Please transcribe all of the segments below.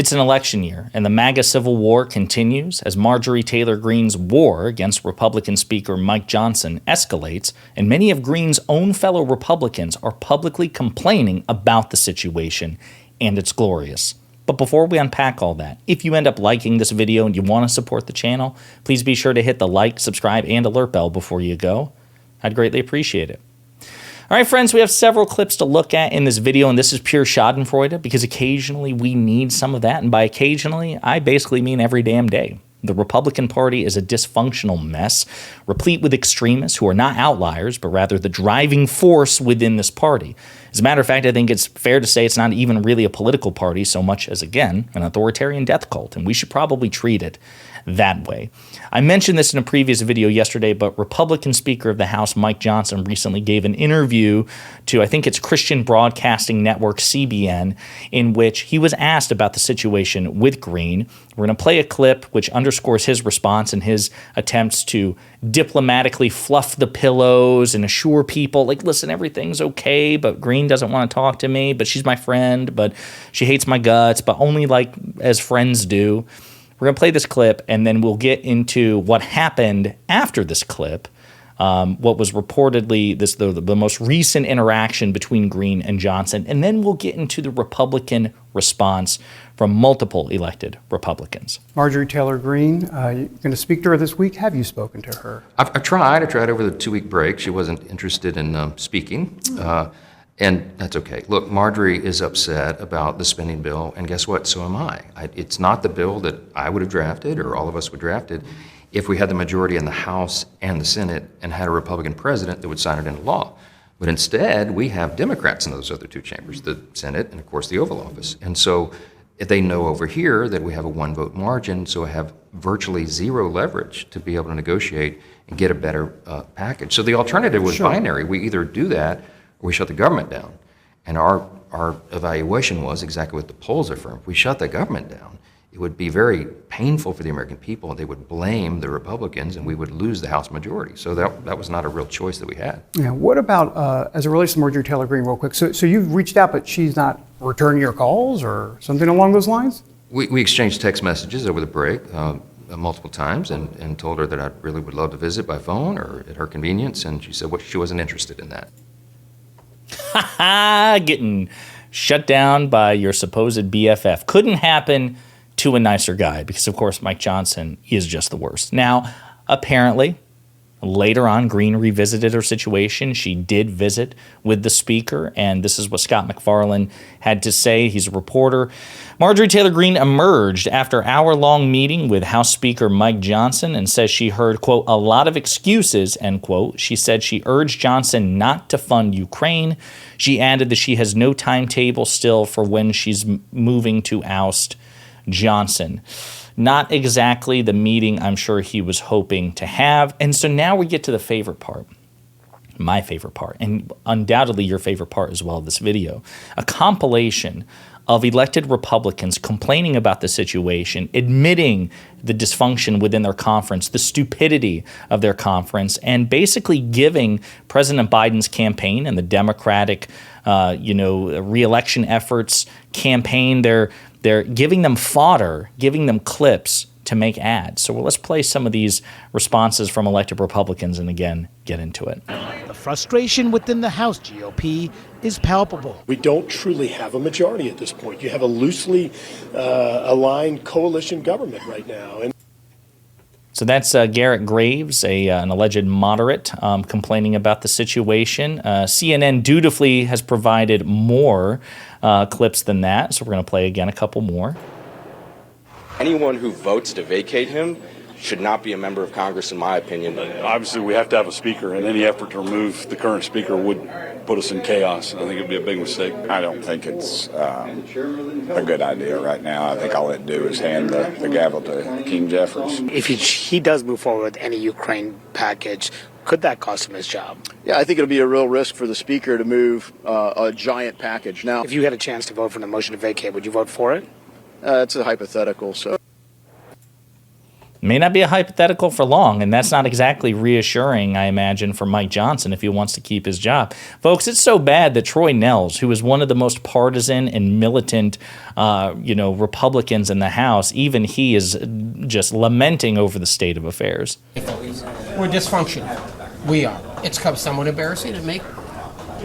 It's an election year, and the MAGA Civil War continues as Marjorie Taylor Greene's war against Republican Speaker Mike Johnson escalates, and many of Greene's own fellow Republicans are publicly complaining about the situation, and it's glorious. But before we unpack all that, if you end up liking this video and you want to support the channel, please be sure to hit the like, subscribe, and alert bell before you go. I'd greatly appreciate it. All right, friends, we have several clips to look at in this video, and this is pure schadenfreude because occasionally we need some of that, and by occasionally, I basically mean every damn day. The Republican Party is a dysfunctional mess, replete with extremists who are not outliers, but rather the driving force within this party. As a matter of fact, I think it's fair to say it's not even really a political party so much as, again, an authoritarian death cult, and we should probably treat it that way. I mentioned this in a previous video yesterday, but Republican Speaker of the House Mike Johnson recently gave an interview to, I think it's Christian Broadcasting Network, CBN, in which he was asked about the situation with Greene. We're going to play a clip which underscores his response and his attempts to diplomatically fluff the pillows and assure people, like, listen, everything's okay, but Greene doesn't want to talk to me, but she's my friend, but she hates my guts, but only like as friends do. We're going to play this clip, and then we'll get into what happened after this clip, what was reportedly the most recent interaction between Greene and Johnson, and then we'll get into the Republican response from multiple elected Republicans. Marjorie Taylor Greene, you're going to speak to her this week. Have you spoken to her? I've tried. I tried over the 2-week break. She wasn't interested in speaking. And that's okay. Look, Marjorie is upset about the spending bill, and guess what? So am I. It's not the bill that I would have drafted or all of us would have drafted if we had the majority in the House and the Senate and had a Republican president that would sign it into law. But instead, we have Democrats in those other two chambers, the Senate and, of course, the Oval Office. And so they know over here that we have a one-vote margin, so I have virtually zero leverage to be able to negotiate and get a better package. So the alternative was binary. We either do that or we shut the government down. And our evaluation was exactly what the polls affirmed. If we shut the government down, it would be very painful for the American people. They would blame the Republicans, and we would lose the House majority. So that was not a real choice that we had. Yeah. What about, as it relates to Marjorie Taylor Greene, real quick? So you've reached out, but she's not returning your calls or something along those lines? We exchanged text messages over the break multiple times and told her that I really would love to visit by phone or at her convenience, and she said she wasn't interested in that. Getting shut down by your supposed BFF. Couldn't happen to a nicer guy because, of course, Mike Johnson is just the worst. Now, apparently, later on, Greene revisited her situation. She did visit with the speaker, and this is what Scott McFarlane had to say. He's a reporter. Marjorie Taylor Greene emerged after an hour-long meeting with House Speaker Mike Johnson and says she heard, quote, a lot of excuses, end quote. She said she urged Johnson not to fund Ukraine. She added that she has no timetable still for when she's moving to oust Johnson. Not exactly the meeting I'm sure he was hoping to have. And so now we get to the favorite part, my favorite part, and undoubtedly your favorite part as well of this video, a compilation of elected Republicans complaining about the situation, admitting the dysfunction within their conference, the stupidity of their conference, and basically giving President Biden's campaign and the Democratic, re-election efforts campaign, they're giving them fodder, giving them clips to make ads. So let's play some of these responses from elected Republicans and again, get into it. The frustration within the House GOP is palpable. We don't truly have a majority at this point. You have a loosely aligned coalition government right now. So that's Garrett Graves, an alleged moderate, complaining about the situation. CNN dutifully has provided more clips than that, so we're going to play again a couple more. Anyone who votes to vacate him should not be a member of Congress, in my opinion. Obviously, we have to have a speaker, and any effort to remove the current speaker would put us in chaos. I think it would be a big mistake. I don't think it's a good idea right now. I think all it'd do is hand the gavel to King Jeffries. If he does move forward with any Ukraine package, could that cost him his job? Yeah, I think it'll be a real risk for the speaker to move a giant package. Now, if you had a chance to vote for the motion to vacate, would you vote for it? It's a hypothetical, so. May not be a hypothetical for long, and that's not exactly reassuring, I imagine, for Mike Johnson if he wants to keep his job. Folks, it's so bad that Troy Nehls, who is one of the most partisan and militant, Republicans in the House, even he is just lamenting over the state of affairs. We're dysfunctional. We are. It's somewhat embarrassing. It may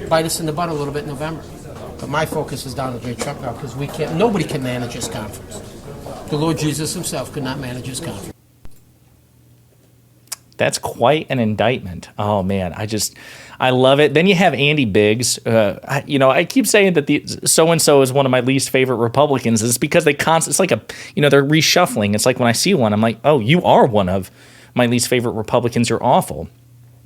bite us in the butt a little bit in November. But my focus is Donald J. Trump now because nobody can manage this conference. The Lord Jesus himself could not manage his conference. That's quite an indictment. Oh man, I love it. Then you have Andy Biggs. I keep saying that so and so is one of my least favorite Republicans. It's because it's like they're reshuffling. It's like when I see one, I'm like, oh, you are one of my least favorite Republicans. You're awful.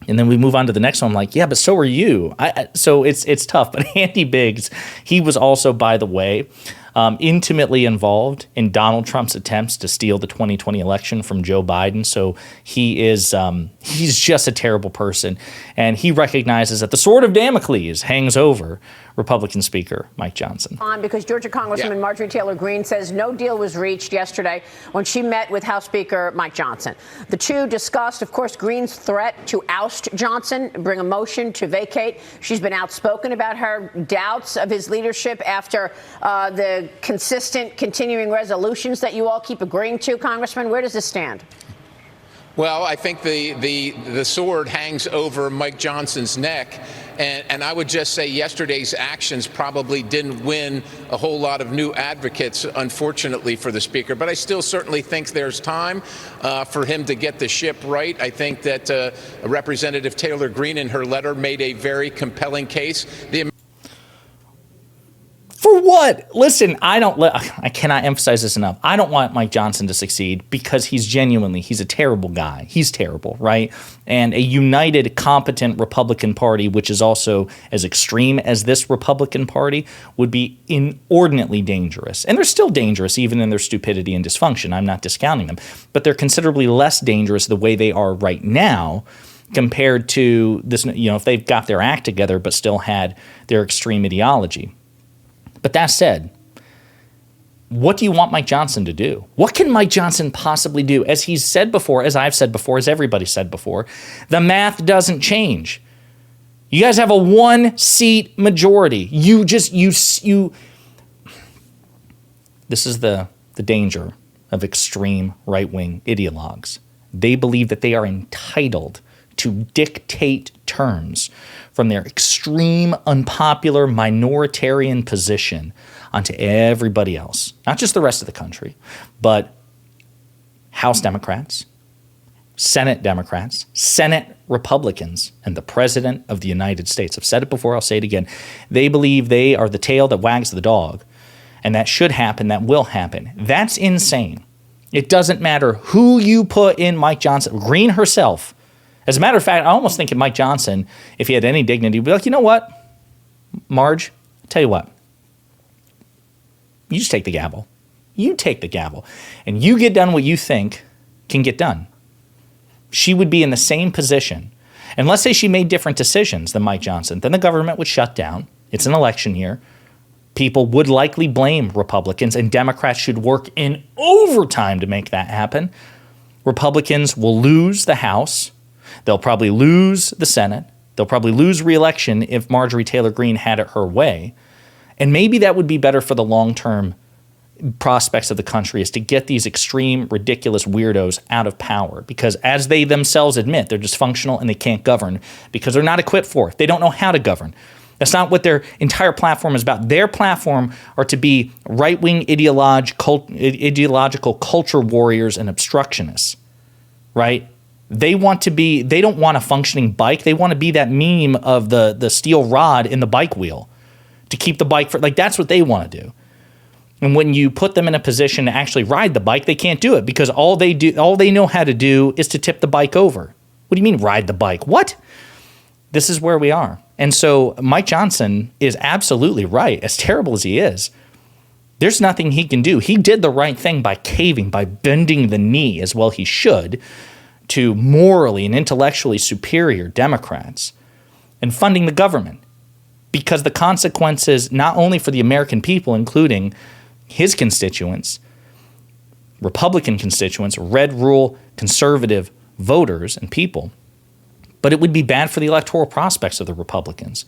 And then we move on to the next one. I'm like, yeah, but so are you. So it's tough. But Andy Biggs, he was also, by the way, intimately involved in Donald Trump's attempts to steal the 2020 election from Joe Biden. So he's just a terrible person. And he recognizes that the sword of Damocles hangs over Republican Speaker Mike Johnson. Because Georgia Congresswoman Marjorie Taylor Greene says no deal was reached yesterday when she met with House Speaker Mike Johnson. The two discussed, of course, Greene's threat to oust Johnson, bring a motion to vacate. She's been outspoken about her doubts of his leadership after the consistent continuing resolutions that you all keep agreeing to. Congressman, where does this stand? Well, I think the sword hangs over Mike Johnson's neck. And I would just say yesterday's actions probably didn't win a whole lot of new advocates, unfortunately, for the Speaker. But I still certainly think there's time for him to get the ship right. I think that Representative Taylor Greene in her letter made a very compelling case. For what? Listen, I cannot emphasize this enough. I don't want Mike Johnson to succeed because he's a terrible guy. He's terrible, right? And a united, competent Republican Party, which is also as extreme as this Republican Party, would be inordinately dangerous. And they're still dangerous even in their stupidity and dysfunction. I'm not discounting them. But they're considerably less dangerous the way they are right now compared to this, if they've got their act together but still had their extreme ideology. But that said, what do you want Mike Johnson to do? What can Mike Johnson possibly do? As he's said before, as I've said before, as everybody said before, the math doesn't change. You guys have a 1-seat majority. This is the danger of extreme right-wing ideologues. They believe that they are entitled to dictate terms from their extreme, unpopular, minoritarian position onto everybody else. Not just the rest of the country, but House Democrats, Senate Democrats, Senate Republicans, and the President of the United States. I've said it before, I'll say it again. They believe they are the tail that wags the dog, and that should happen, that will happen. That's insane. It doesn't matter who you put in Mike Johnson, Greene herself. As a matter of fact, I almost think Mike Johnson, if he had any dignity, would be like, you know what, Marge, I'll tell you what. You just take the gavel. You take the gavel. And you get done what you think can get done. She would be in the same position. And let's say she made different decisions than Mike Johnson. Then the government would shut down. It's an election year. People would likely blame Republicans, and Democrats should work in overtime to make that happen. Republicans will lose the House. They'll probably lose the Senate. They'll probably lose re-election if Marjorie Taylor Greene had it her way. And maybe that would be better for the long-term prospects of the country, is to get these extreme, ridiculous weirdos out of power. Because as they themselves admit, they're dysfunctional and they can't govern because they're not equipped for it. They don't know how to govern. That's not what their entire platform is about. Their platform are to be right-wing ideological culture warriors and obstructionists, right? They don't want a functioning bike. They want to be that meme of the steel rod in the bike wheel to keep the bike that's what they want to do. And when you put them in a position to actually ride the bike, they can't do it because all they know how to do is to tip the bike over. What do you mean ride the bike? What? This is where we are. And so Mike Johnson is absolutely right. As terrible as he is, there's nothing he can do. He did the right thing by caving, by bending the knee as well he should to morally and intellectually superior Democrats and funding the government, because the consequences, not only for the American people, including his constituents, Republican constituents, red rule conservative voters and people, but it would be bad for the electoral prospects of the Republicans.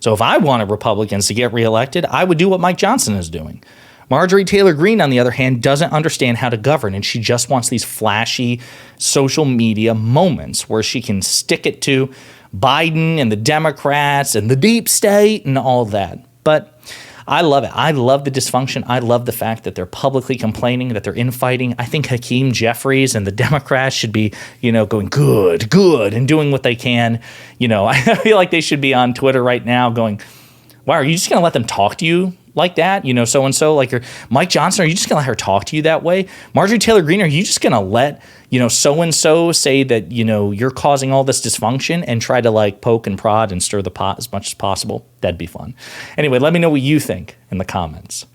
So if I wanted Republicans to get reelected, I would do what Mike Johnson is doing. Marjorie Taylor Greene, on the other hand, doesn't understand how to govern, and she just wants these flashy social media moments where she can stick it to Biden and the Democrats and the deep state and all that. But I love it. I love the dysfunction. I love the fact that they're publicly complaining, that they're infighting. I think Hakeem Jeffries and the Democrats should be, going good, and doing what they can. I feel like they should be on Twitter right now going, wow, are you just going to let them talk to you like that? So-and-so, like Mike Johnson, are you just going to let her talk to you that way? Marjorie Taylor Greene, are you just going to let, so-and-so say that, you're causing all this dysfunction and try to like poke and prod and stir the pot as much as possible? That'd be fun. Anyway, let me know what you think in the comments.